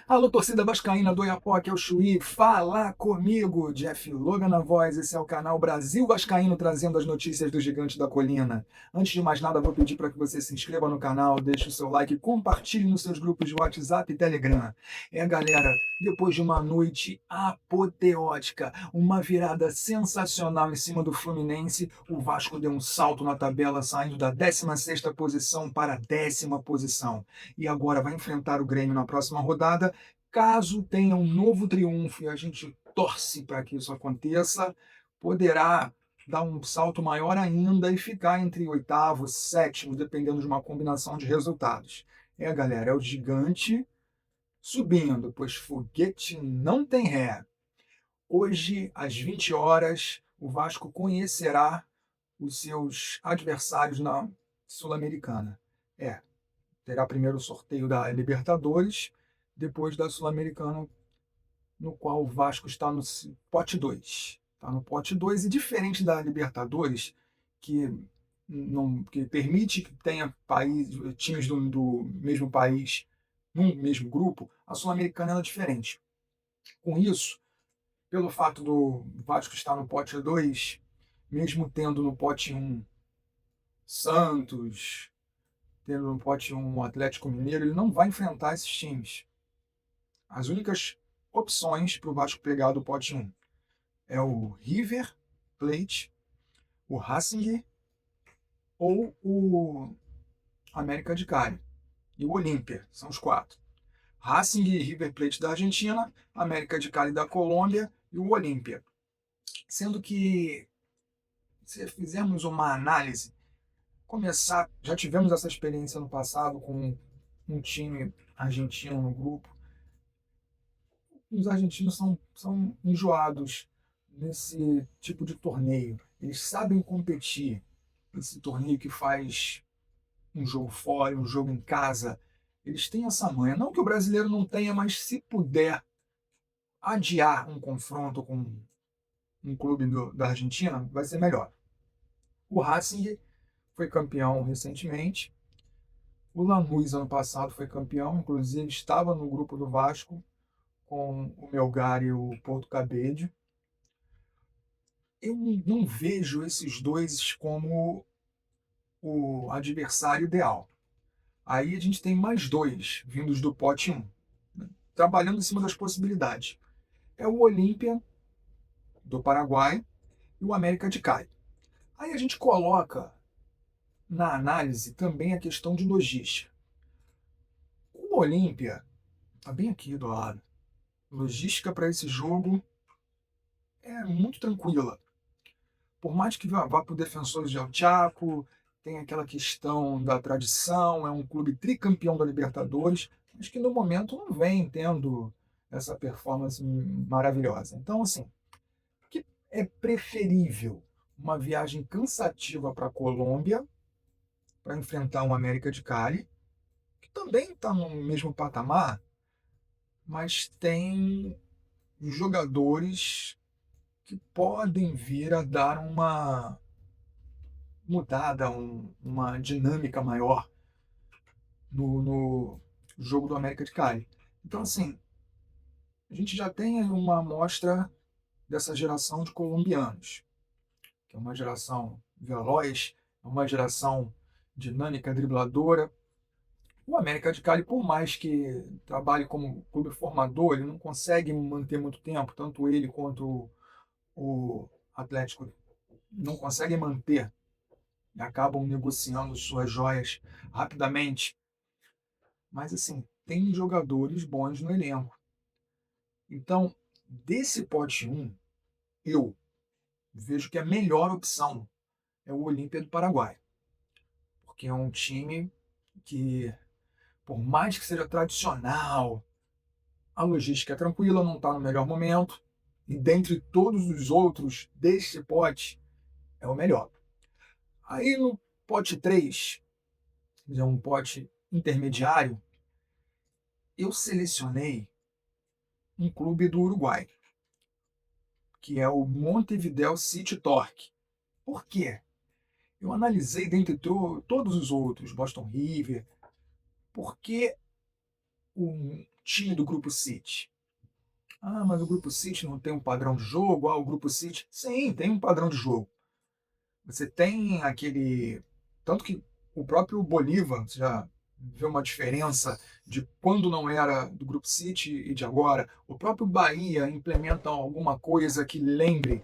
Alô, torcida vascaína do Iapoque, é o Chuí. Fala comigo, Jeff Logan na voz. Esse é o canal Brasil Vascaíno, trazendo as notícias do Gigante da Colina. Antes de mais nada, vou pedir para que você se inscreva no canal, deixe o seu like e compartilhe nos seus grupos de WhatsApp e Telegram. Galera, depois de uma noite apoteótica, uma virada sensacional em cima do Fluminense, o Vasco deu um salto na tabela, saindo da 16ª posição para a 10ª posição. E agora vai enfrentar o Grêmio na próxima rodada. Caso tenha um novo triunfo, e a gente torce para que isso aconteça, poderá dar um salto maior ainda e ficar entre oitavo e sétimo, dependendo de uma combinação de resultados. Galera, é o gigante subindo, pois foguete não tem ré. Hoje, às 20 horas, o Vasco conhecerá os seus adversários na Sul-Americana. Terá primeiro o sorteio da Libertadores, depois da Sul-Americana, no qual o Vasco está no pote 2. Está no pote 2 e diferente da Libertadores, que, que permite que tenha times do mesmo país num mesmo grupo, a Sul-Americana é diferente. Com isso, pelo fato do Vasco estar no pote 2, mesmo tendo no pote 1 Santos, tendo no pote 1 o Atlético Mineiro, ele não vai enfrentar esses times. As únicas opções para o Vasco pegar do pote 1 é o River Plate, o Racing ou o América de Cali e o Olímpia. São os quatro. Racing e River Plate da Argentina, América de Cali da Colômbia e o Olímpia. Sendo que, se fizermos uma análise, já tivemos essa experiência no passado com um time argentino no grupo. Os argentinos são enjoados nesse tipo de torneio. Eles sabem competir. Esse torneio que faz um jogo fora, um jogo em casa. Eles têm essa manha. Não que o brasileiro não tenha, mas se puder adiar um confronto com um clube da Argentina, vai ser melhor. O Racing foi campeão recentemente. O Lanús, ano passado, foi campeão. Inclusive, estava no grupo do Vasco com o Melgar e o Porto Cabede. Eu não vejo esses dois como o adversário ideal. Aí a gente tem mais dois vindos do pote 1, né, trabalhando em cima das possibilidades. É o Olímpia, do Paraguai, e o América de Cali. Aí a gente coloca na análise também a questão de logística. O Olímpia está bem aqui do lado. Logística para esse jogo é muito tranquila. Por mais que vá para o Defensores del Chaco, tem aquela questão da tradição, é um clube tricampeão da Libertadores, mas que no momento não vem tendo essa performance maravilhosa. Então, assim, que é preferível uma viagem cansativa para a Colômbia, para enfrentar um América de Cali, que também está no mesmo patamar, mas tem jogadores que podem vir a dar uma mudada, uma dinâmica maior no jogo do América de Cali. Então, assim, a gente já tem uma amostra dessa geração de colombianos, que é uma geração veloz, é uma geração dinâmica, dribladora. O América de Cali, por mais que trabalhe como clube formador, ele não consegue manter muito tempo, tanto ele quanto o Atlético não conseguem manter e acabam negociando suas joias rapidamente. Mas assim, tem jogadores bons no elenco. Então, desse pote 1, eu vejo que a melhor opção é o Olímpia do Paraguai. Porque é um time que, por mais que seja tradicional, a logística é tranquila, não está no melhor momento. E dentre todos os outros desse pote, é o melhor. Aí no pote 3, que é um pote intermediário, eu selecionei um clube do Uruguai, que é o Montevideo City Torque. Por quê? Eu analisei dentre todos os outros, Boston River, porque o time do Grupo City. Ah, mas o Grupo City não tem um padrão de jogo? Ah, o Grupo City... Sim, tem um padrão de jogo. Você tem aquele... Tanto que o próprio Bolívar, você já vê uma diferença de quando não era do Grupo City e de agora. O próprio Bahia implementa alguma coisa que lembre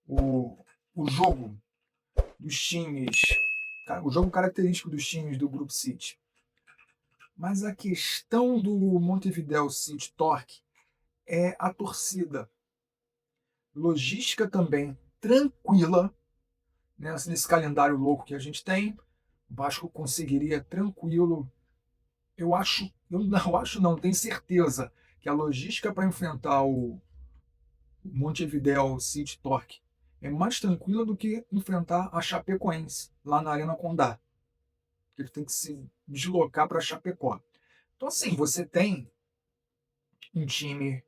o, o jogo dos times, o jogo característico dos times do Grupo City. Mas a questão do Montevideo City Torque é a torcida. Logística também tranquila, né? Nesse calendário louco que a gente tem. O Vasco conseguiria tranquilo. Eu não, tenho certeza que a logística para enfrentar o Montevideo City Torque é mais tranquila do que enfrentar a Chapecoense lá na Arena Condá. Ele tem que se deslocar para Chapecó. Então, assim, você tem um time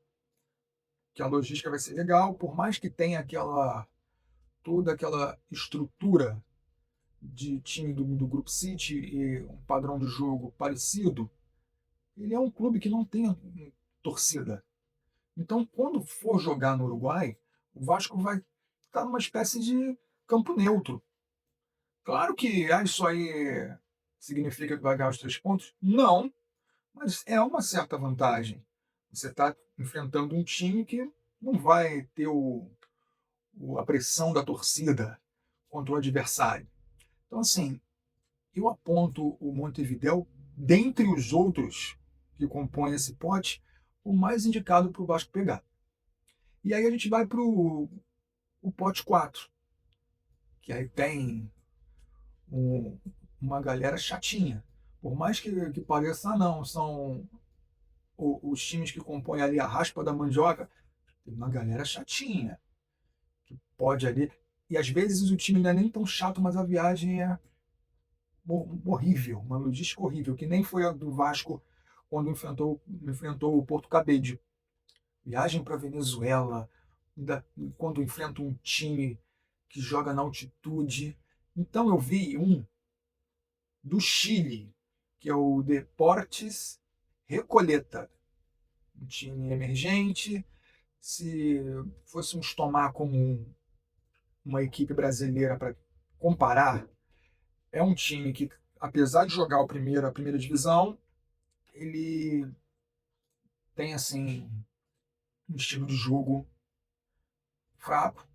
que a logística vai ser legal, por mais que tenha toda aquela estrutura de time do Group City e um padrão de jogo parecido, ele é um clube que não tem torcida. Então, quando for jogar no Uruguai, o Vasco vai estar numa espécie de campo neutro. Claro que isso aí significa que vai ganhar os 3 pontos? Não, mas é uma certa vantagem. Você está enfrentando um time que não vai ter a pressão da torcida contra o adversário. Então, assim, eu aponto o Montevidéu, dentre os outros que compõem esse pote, o mais indicado para o Vasco pegar. E aí a gente vai para o pote 4, que aí tem uma galera chatinha. Por mais que pareça, não, são os times que compõem ali a raspa da mandioca, tem uma galera chatinha, que pode ali. E às vezes o time não é nem tão chato, mas a viagem é horrível, uma logística horrível, que nem foi a do Vasco quando enfrentou o Porto Cabede. Viagem para Venezuela, quando enfrenta um time que joga na altitude. Então eu vi um do Chile, que é o Deportes Recoleta, um time emergente. Se fôssemos tomar como uma equipe brasileira para comparar, é um time que, apesar de jogar a primeira divisão, ele tem assim um estilo de jogo fraco,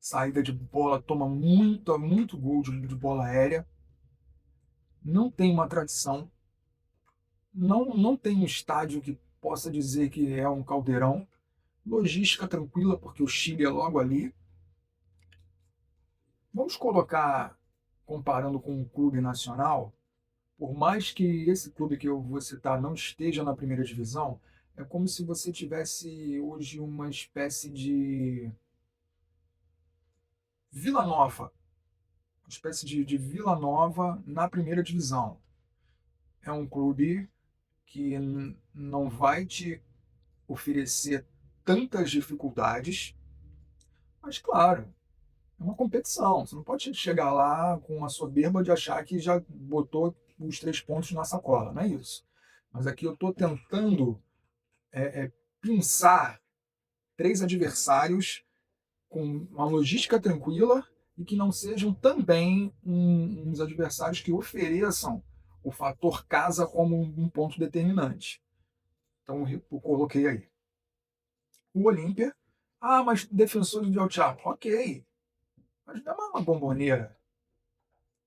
saída de bola, toma muito gol de bola aérea, não tem uma tradição, não tem um estádio que possa dizer que é um caldeirão, logística tranquila, porque o Chile é logo ali. Vamos colocar, comparando com o clube nacional, por mais que esse clube que eu vou citar não esteja na primeira divisão, é como se você tivesse hoje uma espécie de Vila Nova, uma espécie de Vila Nova na primeira divisão. É um clube que não vai te oferecer tantas dificuldades, mas claro, é uma competição. Você não pode chegar lá com a soberba de achar que já botou os 3 pontos na sacola, não é isso. Mas aqui eu estou tentando pensar 3 adversários com uma logística tranquila e que não sejam também uns adversários que ofereçam o fator casa como um ponto determinante. Então eu coloquei aí. O Olímpia. Ah, mas defensores de El Chapo. Ok. Mas não é uma bomboneira.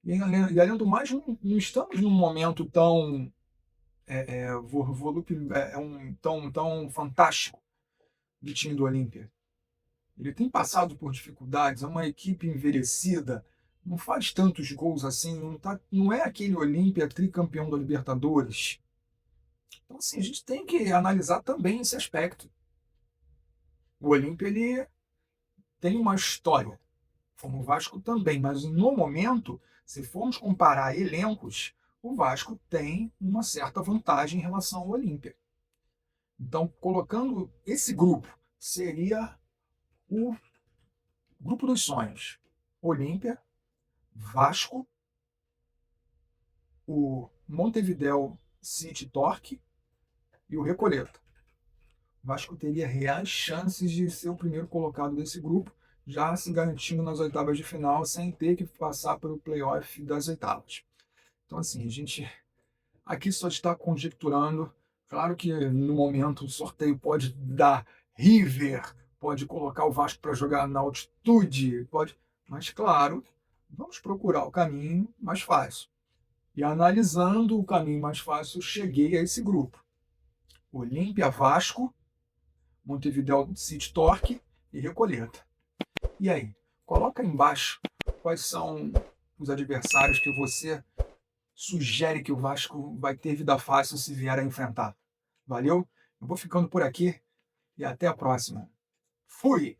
Além do mais, não estamos num momento tão tão fantástico do time do Olímpia. Ele tem passado por dificuldades, é uma equipe envelhecida, não faz tantos gols assim, não é aquele Olímpia tricampeão da Libertadores. Então, assim, a gente tem que analisar também esse aspecto. O Olímpia ele tem uma história, como o Vasco também, mas no momento, se formos comparar elencos, o Vasco tem uma certa vantagem em relação ao Olímpia. Então, colocando esse grupo, seria o grupo dos sonhos. Olímpia, Vasco, o Montevideo City Torque e o Recoleta. O Vasco teria reais chances de ser o primeiro colocado desse grupo, já se garantindo nas oitavas de final, sem ter que passar pelo playoff das oitavas. Então, assim, a gente aqui só está conjecturando. Claro que no momento o sorteio pode dar River, pode colocar o Vasco para jogar na altitude, pode, mas claro, vamos procurar o caminho mais fácil. E analisando o caminho mais fácil, cheguei a esse grupo. Olímpia, Vasco, Montevideo City Torque e Recoleta. E aí? Coloca aí embaixo quais são os adversários que você sugere que o Vasco vai ter vida fácil se vier a enfrentar. Valeu? Eu vou ficando por aqui e até a próxima. Fui!